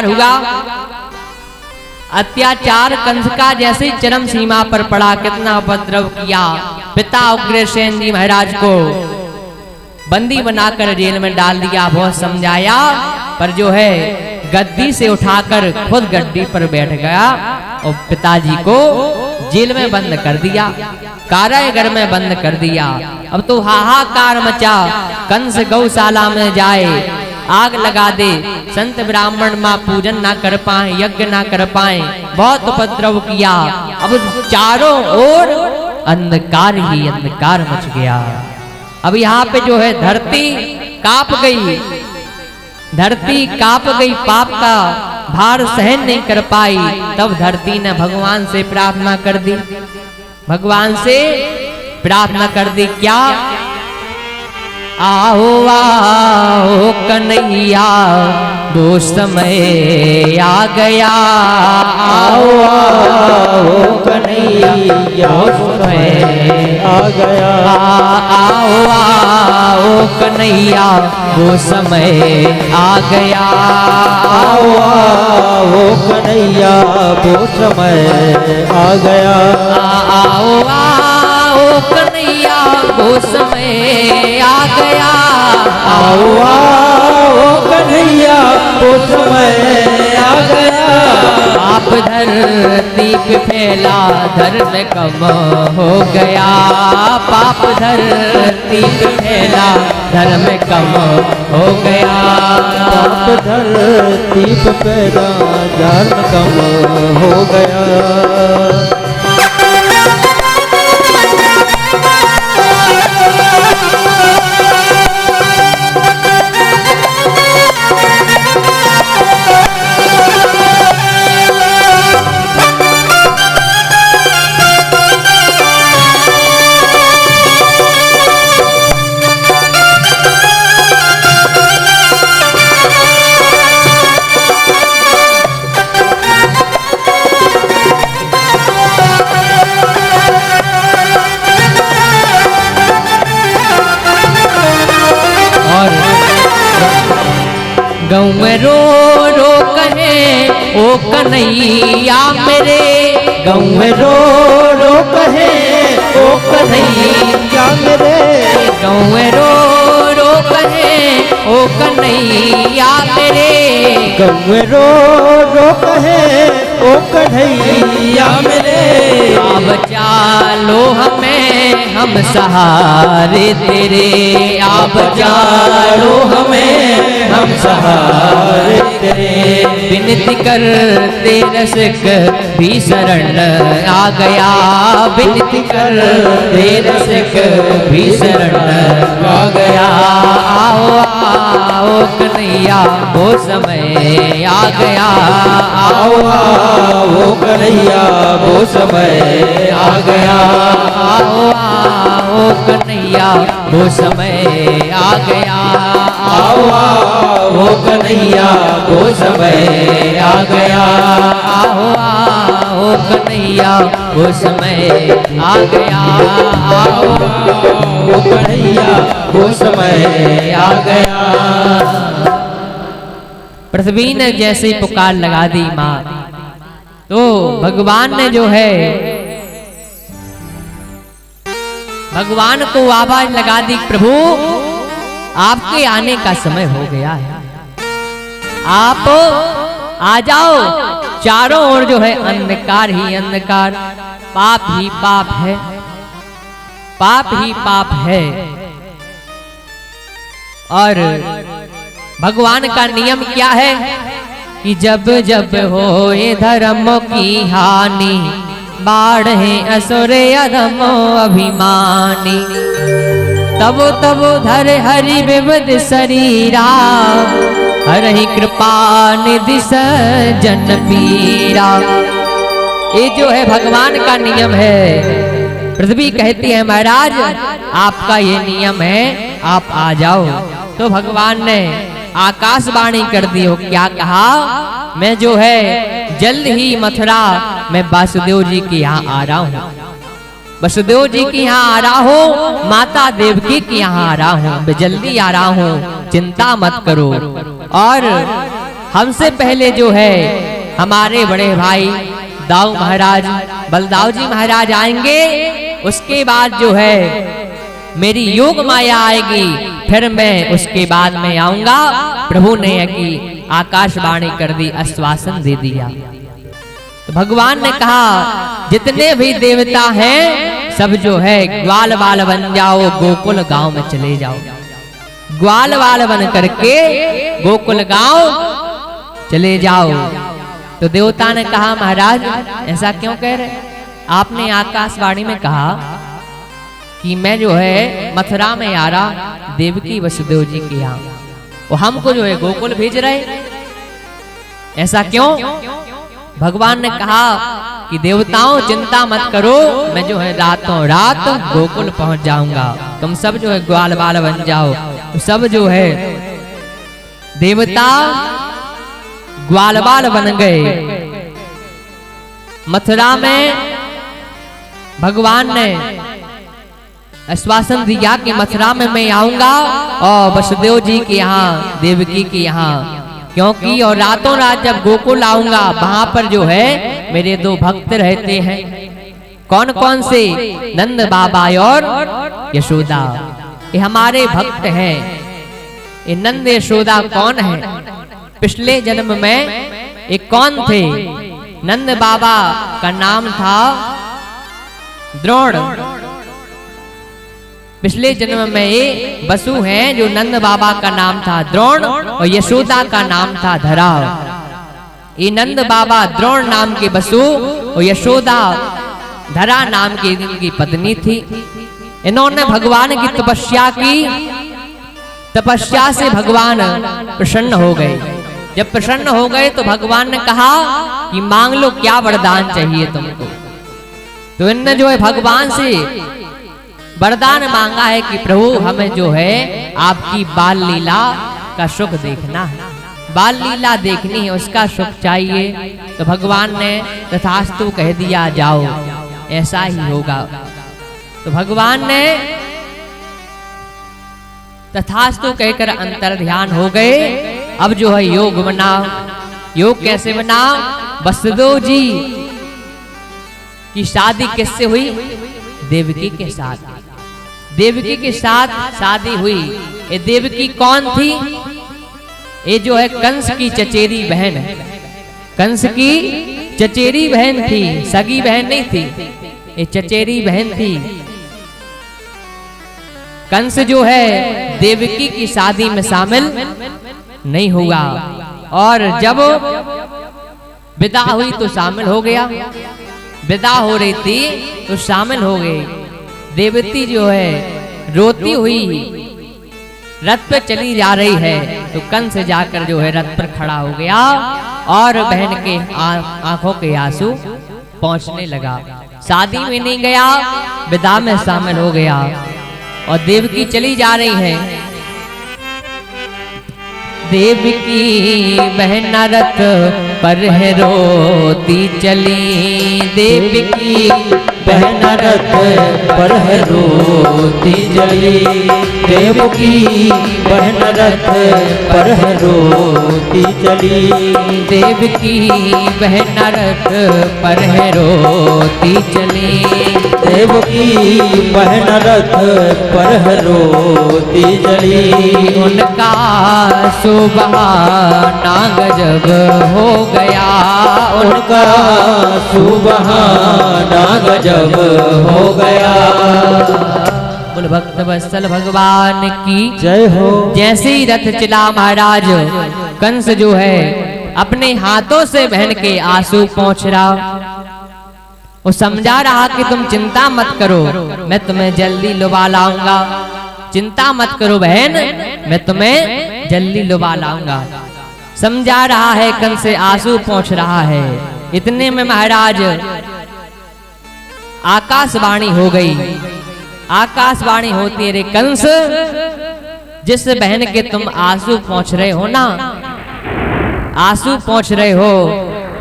हुआ। अत्याचार कंस का जैसे चरम सीमा पर पड़ा, कितना उपद्रव किया। पिता उग्रसेन जी महाराज को बंदी बनाकर जेल में डाल दिया, बहुत समझाया, पर जो है गद्दी से उठाकर खुद गद्दी पर बैठ गया और पिताजी को जेल में बंद कर दिया, कारागार में बंद कर दिया। अब तो हाहाकार मचा, कंस गौशाला में जाए, आग लगा दे, संत ब्राह्मण माँ पूजन ना कर पाए, यज्ञ ना कर पाए, बहुत उपद्रव किया। अब चारों ओर अंधकार ही अंधकार मच गया। अब यहाँ पे जो है धरती कांप गई, धरती कांप गई, पाप का भार सहन नहीं कर पाई। तब धरती ने भगवान से प्रार्थना कर दी, भगवान से प्रार्थना कर दी, क्या? आओ आओ कन्हैया वो समय आ गया, आओ आओ कन्हैया वो समय आ गया, आओ आओ कन्हैया वो समय आ गया, आओ आओ कन्हैया वो समय आ गया, आओ आओ कन्हैया वो समय आ गया, आओ आओ कन्हैया वो समय आ गया। पाप धरती पे फैला, धर्म कम हो गया, पाप धरती पे फैला, धर्म कम हो गया, पाप धरती पे फैला, धर्म कम हो गया। गाँव में रो रो कहे ओ कन्हैया मेरे, गाँव में रो रो कहे ओ कन्हैया मेरे, गाँव में रो रो कहे ओ कन्हैया मेरे, गाँव में रो रो कहे ओ कन्हैया मेरे। अब चालो हमें हम सहारे तेरे, अब चालो हमें हम सहारे तेरे, विनती करते रसिक भी शरण आ गया, विनती करते रसिक भी शरण आ गया, आओ आओ कन्हैया वो समय आ गया, आओ आओ कन्हैया वो समय आ गया, आओ आओ कन्हैया वो समय आ गया, आओ आओ कन्हैया वो समय आ गया, आओ आओ कन्हैया वो समय आ गया, आओ आओ कन्हैया वो समय आ गया। पृथ्वी ने जैसे पुकार लगा दी माँ, तो भगवान ने जो है भगवान को आवाज लगा दी, प्रभु आपके आने का समय हो गया है, आप आ जाओ। चारों ओर जो है अंधकार ही अंधकार, पाप ही पाप है, पाप ही पाप है। और भगवान का नियम क्या है कि जब जब होए धर्म की हानि, बाढ़े असुर अधमो अभिमानी, तबो तबो धर हरि विविध शरीरा, हरि कृपा निधि सज्जन पीरा। ये जो है भगवान का नियम है। पृथ्वी कहती है महाराज आपका ये नियम है, आप आ जाओ। तो भगवान ने आकाशवाणी कर दी हो, क्या कहा? मैं जो है जल्द ही मथुरा मैं वासुदेव जी के यहाँ आ रहा हूँ, वसुदेव जी के यहाँ आ रहा हूँ, माता देवकी के यहाँ आ रहा हूँ, मैं जल्दी आ रहा हूँ, चिंता मत करो। और हमसे पहले जो है हमारे बड़े भाई दाऊ महाराज, बलदाऊ जी महाराज आएंगे, उसके बाद जो है मेरी योग माया आएगी, फिर मैं उसके बाद में आऊंगा। प्रभु ने की आकाशवाणी कर दी, आश्वासन दे दिया। तो भगवान ने कहा जितने भी देवता हैं सब जो है ग्वाल बाल बन जाओ, गोकुल गांव में चले जाओ। ग्वाल बाल बन करके गोकुल गांव चले जाओ। तो देवता ने कहा महाराज ऐसा क्यों कह रहे? आपने आकाशवाणी में कहा कि मैं जो है मथुरा में आ रहा देवकी वसुदेव जी के यहाँ, वो हमको जो है गोकुल भेज रहे, ऐसा क्यों? भगवान ने कहा कि देवताओं चिंता मत करो, मैं जो है रातों रात गोकुल पहुंच जाऊंगा, तुम सब जो है ग्वाल बाल बन जाओ। तो सब जो है देवता ग्वाल बाल बन गए। मथुरा में भगवान ने आश्वासन दिया कि मथुरा में मैं आऊंगा और वसुदेव जी के यहाँ, देवकी के यहाँ, क्योंकि और रातों रात जब गोकुल आऊंगा वहां पर जो है मेरे दो भक्त रहते हैं। कौन कौन से? नंद बाबा और यशोदा, ये हमारे भक्त हैं। ये नंद यशोदा कौन है? पिछले जन्म में एक कौन थे? नंद बाबा का नाम था द्रोण। पिछले जन्म में ये बसु हैं जो नंद बाबा का नाम था द्रोण और यशोदा का नाम था धरा। ये नंद बाबा द्रोण नाम के बसु और यशोदा धरा नाम की इनकी पत्नी थी। इन्होंने भगवान की तपस्या की, तपस्या से भगवान प्रसन्न हो गए। जब प्रसन्न हो गए तो भगवान ने कहा कि मांग लो, क्या वरदान चाहिए तुमको। तो इनने जो है भगवान से वरदान मांगा है कि प्रभु हमें जो है आपकी बाल लीला का सुख देखना है, बाल लीला देखनी है, उसका सुख चाहिए। तो भगवान ने तथास्तु कह दिया, जाओ ऐसा ही होगा। तो भगवान ने तथास्तु कहकर अंतर ध्यान हो गए। अब जो है योग बना। योग कैसे बना? वसुदेव जी की शादी किससे हुई? देवकी के साथ। देवकी के साथ शादी हुई। ये देवकी कौन थी? ये जो है कंस की चचेरी बहन है। कंस की चचेरी बहन थी, सगी बहन नहीं थी, ये चचेरी बहन थी। कंस जो है देवकी की शादी में शामिल नहीं हुआ और जब विदा हुई तो शामिल हो गया। विदा हो रही थी तो शामिल हो गए। देवती जो है रोती हुई रथ पर चली जा रही है तो कंस जाकर जो है रथ पर खड़ा हो गया और बहन के आंखों के आंसू पहुंचने लगा। शादी में नहीं गया, विदा में शामिल हो गया और देवकी चली जा रही है। देवकी बहन रथ पर है रोती चली, देवकी बहन रथ पर है रोती चली, देवकी बहन रथ पर है रोती चली, देवकी बहन रथ पर है रोती चली, देवकी बहन रथ पर है रोती चली। उनका सुबह नाग जब हो गया, उनका सुबह नाग जब हो गया। बोल भक्त वत्सल भगवान की जय हो। जैसे ही रथ चला महाराज, कंस जो है अपने हाथों से बहन के आंसू पोंछ रहा। वो समझा रहा कि तुम चिंता मत करो, मैं तुम्हें जल्दी लुभा लाऊंगा। चिंता मत करो बहन, मैं तुम्हें जल्दी लुभा लाऊंगा। समझा रहा है, कंस से आंसू पोंछ रहा है। इतने में महाराज आकाशवाणी हो गई। आकाशवाणी होती है, रे कंस, जिस बहन के तुम आंसू पोंछ रहे हो ना, आंसू पोंछ रहे हो,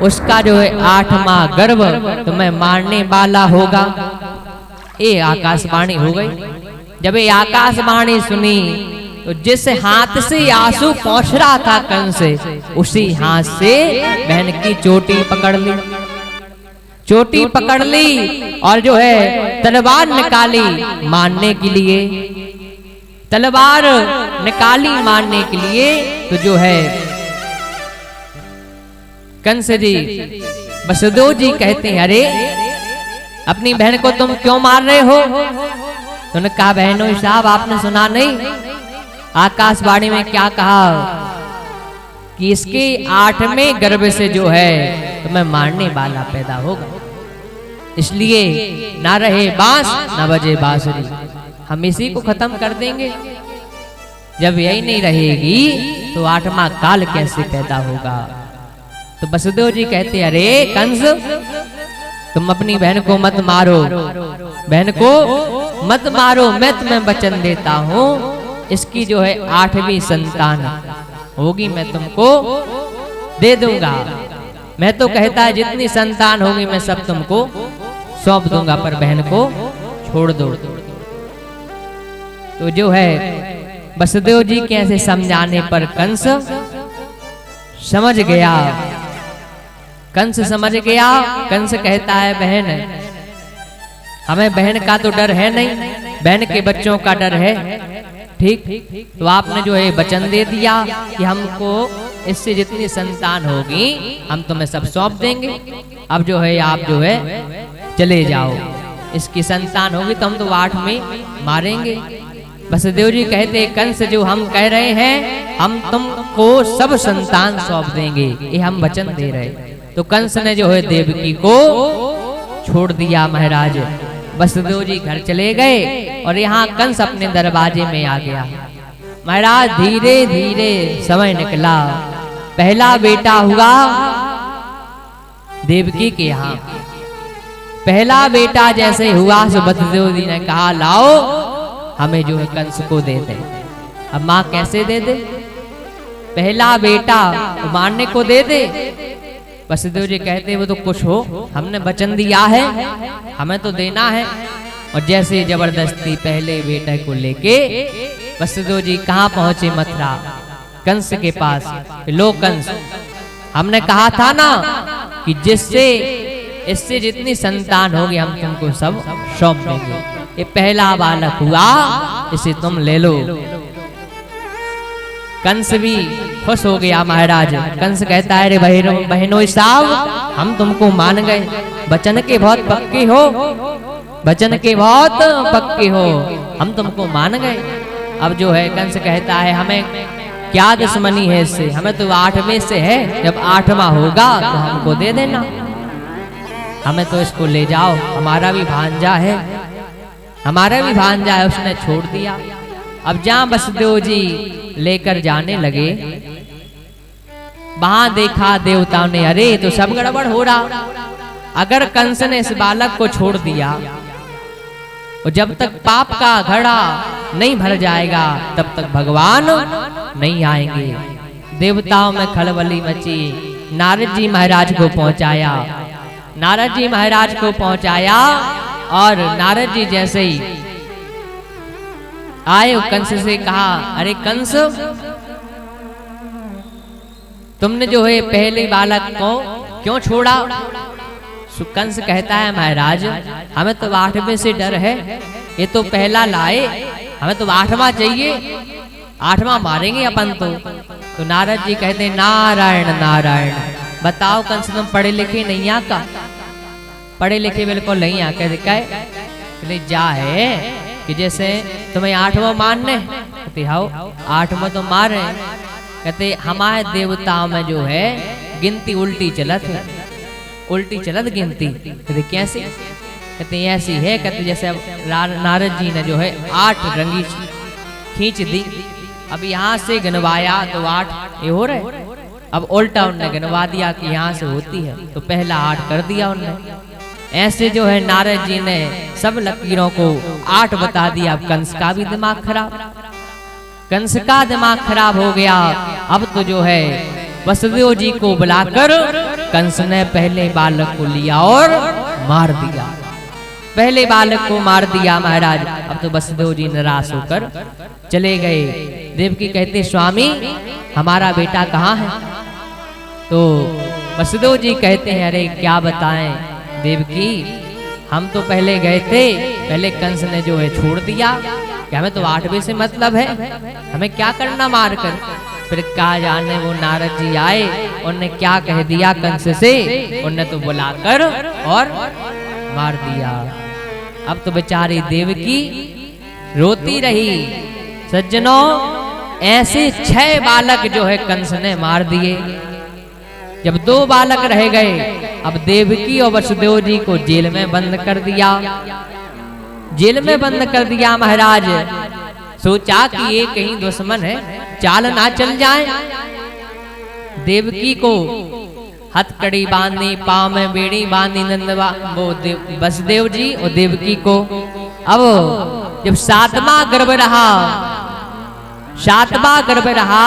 उसका जो है 8वां गर्भ तुम्हें मारने वाला होगा। ये आकाशवाणी हो गई। जब ये आकाशवाणी सुनी तो जिस हाथ से आंसू पहुंच रहा था कंस, उसी हाथ से बहन की चोटी पकड़ ली, चोटी पकड़ ली और जो है तलवार निकाली मारने के लिए, तलवार निकाली मारने के लिए। तो जो है कंस जी, वसुदेव जी कहते हैं अरे अपनी बहन को तुम क्यों मार रहे हो? तो उन्होंने कहा बहनों साहब आपने सुना नहीं आकाशवाणी में क्या कहा कि इसके 8वें गर्भ से जो है तुम्हें मारने वाला पैदा होगा, इसलिए ना रहे बांस ना बजे बांसुरी, हम इसी को खत्म कर देंगे। जब यही नहीं रहेगी तो 8वां काल कैसे पैदा होगा? तो वसुदेव जी कहते अरे कंस तुम अपनी बहन को मत मारो, बहन को मत मारो, मैं तुम्हें वचन देता हूँ इसकी जो है 8वीं संतान होगी मैं तुमको दे दूंगा। मैं तो कहता है जितनी संतान होगी मैं सब तुमको सौंप दूंगा, पर बहन को छोड़ दो। तो जो है वसुदेव जी के ऐसे समझाने पर कंस समझ गया, कंस समझ गया। कंस कहता है बहन हमें बहन का तो डर है नहीं, बहन के बच्चों का डर है, ठीक। तो आपने जो है वचन दे दिया कि हमको इससे जितनी संतान होगी हम तुम्हें सब सौंप देंगे, अब जो है आप जो है चले जाओ, इसकी संतान होगी तो हम तो 8 में मारेंगे। वसुदेव जी कहते कंस जो हम कह रहे हैं हम तुमको सब संतान सौंप देंगे, ये हम वचन दे रहे। तो कंस ने जो है देवकी को छोड़ दिया महाराज। वसुदेव जी घर चले गए और यहाँ कंस अपने दरवाजे में आ गया। महाराज धीरे धीरे समय निकला, पहला बेटा हुआ देवकी के यहाँ। पहला बेटा जैसे हुआ तो वसुदेव जी ने कहा लाओ हमें जो है कंस को दे दे। अब माँ कैसे दे दे, पहला बेटा मारने को दे दे। वसुदेव जी कहते वो तो कुछ हो, हमने वचन दिया है हमें तो देना है। और जैसे जबरदस्ती पहले बेटे को लेके वसुदेव जी कहाँ पहुंचे, मथुरा कंस के पास। लो कंस हमने कहा था ना कि जिससे इससे जितनी संतान होगी हम तुमको सब सौंप देंगे, ये पहला बालक हुआ इसे तुम ले लो। कंस भी खुश हो गया महाराज। कंस कहता है अरे बहनों साहब हम तुमको मान गए, वचन के बहुत पक्के हो, वचन के बहुत पक्के हो, हम तुमको मान गए। अब जो है कंस कहता है हमें क्या दुश्मनी है इससे, हमें तो 8वें से है, जब 8वां होगा तो हमको दे देना, हमें तो इसको ले जाओ, हमारा भी भांजा है, हमारा भी भांजा है। उसने छोड़ दिया। अब जहां वसुदेव जी लेकर जाने लगे वहां देखा देवताओं ने अरे तो सब गड़बड़ हो रहा। अगर कंस ने इस बालक को छोड़ दिया और जब तक पाप का घड़ा नहीं भर जाएगा तब तक भगवान नहीं आएंगे। देवताओं में खलबली मची। नारद जी महाराज को पहुंचाया, नारद जी महाराज को पहुंचाया और नारद जी जैसे ही आए कंस से कहा अरे कंस तुमने जो है पहले बालक को क्यों छोड़ा? कंस कहता है महाराज हमें तो 8वें से डर है, ये तो पहला लाए, हमें तो 8वां चाहिए, 8वां मारेंगे अपन तो नारद जी कहते नारायण नारायण। बताओ कंस तुम पढ़े लिखे नहीं आ का? पढ़े लिखे बिल्कुल नहीं आ के जा है कि जैसे तुम्हें 8वां मारने, कहते हाउ 8वां तो मार रहे। कहते हमारे देवताओं में जो है गिनती उल्टी चलत है, उल्टी चलत गिनती। कहते कैसे? कहते ऐसी है, कहते जैसे नारद जी ने जो है 8 रंगी खींच दी, अब यहाँ से गिनवाया तो 8 ये हो रहे, अब उल्टा उनने गिनवा दिया कि यहाँ से होती है, तो पहला 8 कर दिया उनने। ऐसे जो है नारद जी ने सब लकीरों को 8 बता दिया। अब कंस का भी दिमाग खराब, कंस का दिमाग खराब हो गया। अब तो जो है वसुदेव जी को बुलाकर कंस ने पहले बालक को लिया और मार दिया, पहले बालक को मार दिया महाराज। अब तो वसुदेव जी निराश होकर चले गए। देवकी कहते स्वामी हमारा बेटा कहाँ है? तो वसुदेव जी कहते हैं अरे क्या बताएं देवकी, हम तो पहले गए थे, पहले कंस ने जो है छोड़ दिया कि हमें तो 8 बजे से मतलब है, हमें क्या करना मार कर। फिर कहा जाने वो नारद जी आए, उन्होंने क्या कह दिया कंस से, उन्होंने तो बुलाकर और मार दिया। अब तो बेचारी देवकी रोती रही। सज्जनों ऐसे 6 बालक जो है कंस ने मार दिए। जब 2 बालक रह गए, अब देवकी और वसुदेव जी को जेल में बंद कर दिया। जेल में बंद कर दिया महाराज। सोचा कि ये कहीं दुश्मन है, चाल ना चल जाए। देवकी को हथकड़ी बांधी, पांव में बेड़ी बांधी नंदवा वो वसुदेव जी और देवकी को। अब जब 7वां गर्भ रहा, 7वां गर्भ रहा,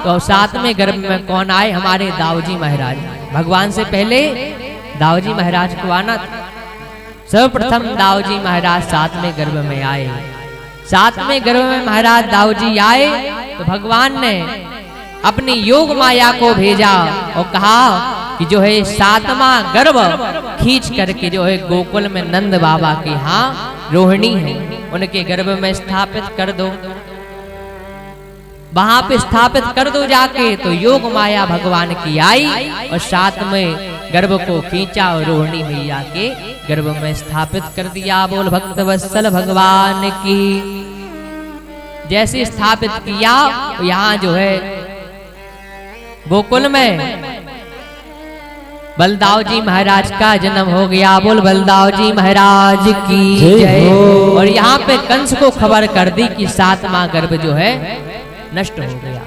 तो 7वें गर्भ में कौन आए? हमारे दाऊजी महाराज। भगवान से पहले दाऊजी महाराज को आना। सर्वप्रथम दाऊजी महाराज 7वें गर्भ में आए। 7वें गर्भ में महाराज दाऊजी आए तो भगवान ने अपनी योग माया को भेजा और कहा कि जो है 7वां गर्भ खींच करके जो है गोकुल में नंद बाबा के यहाँ रोहिणी है, उनके गर्भ में स्थापित कर दो, वहां पे स्थापित कर दो जाके। तो योग माया भगवान की आई और 7वें गर्भ को खींचा और रोहिणी मैया के गर्भ में स्थापित कर दिया। बोल भक्त वत्सल भगवान की। जैसे स्थापित किया यहाँ जो है गोकुल में बलदाव जी महाराज का जन्म हो गया। बोल बलदाव जी महाराज की जय। और यहाँ पे कंस को खबर कर दी कि 7वां गर्भ जो है नष्ट हो गया।